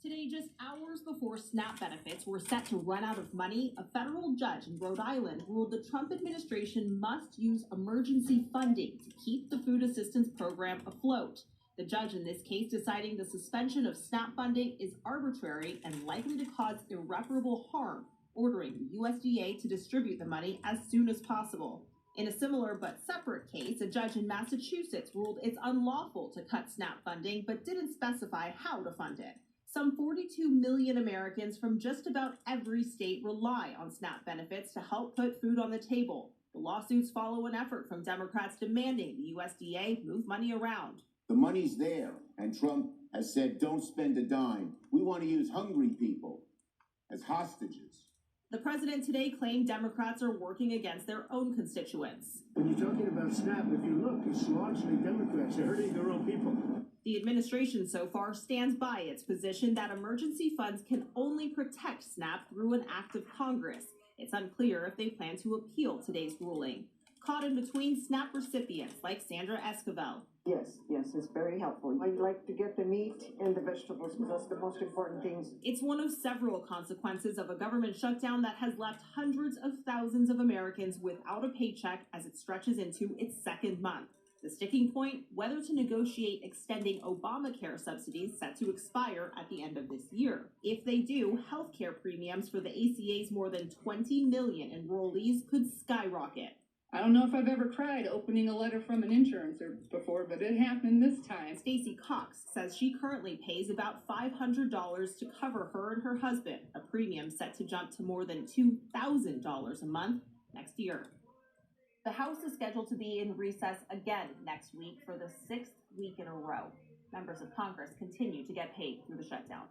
Today, just hours before SNAP benefits were set to run out of money, a federal judge in Rhode Island ruled the Trump administration must use emergency funding to keep the food assistance program afloat. The judge in this case deciding the suspension of SNAP funding is arbitrary and likely to cause irreparable harm, ordering the USDA to distribute the money as soon as possible. In a similar but separate case, a judge in Massachusetts ruled it's unlawful to cut SNAP funding but didn't specify how to fund it. Some 42 million Americans from just about every state rely on SNAP benefits to help put food on the table. The lawsuits follow an effort from Democrats demanding the USDA move money around. The money's there, and Trump has said, don't spend a dime. We want to use hungry people as hostages. The president today claimed Democrats are working against their own constituents. When you're talking about SNAP, if you look, it's largely Democrats. They're hurting their own people. The administration so far stands by its position that emergency funds can only protect SNAP through an act of Congress. It's unclear if they plan to appeal today's ruling. Caught in between SNAP recipients like Sandra Esquivel. Yes, it's very helpful. I like to get the meat and the vegetables because that's the most important things. It's one of several consequences of a government shutdown that has left hundreds of thousands of Americans without a paycheck as it stretches into its second month. The sticking point, whether to negotiate extending Obamacare subsidies set to expire at the end of this year. If they do, healthcare premiums for the ACA's more than 20 million enrollees could skyrocket. I don't know if I've ever cried opening a letter from an insurancer before, but it happened this time. Stacey Cox says she currently pays about $500 to cover her and her husband, a premium set to jump to more than $2,000 a month next year. The House is scheduled to be in recess again next week for the 6th week in a row. Members of Congress continue to get paid through the shutdown.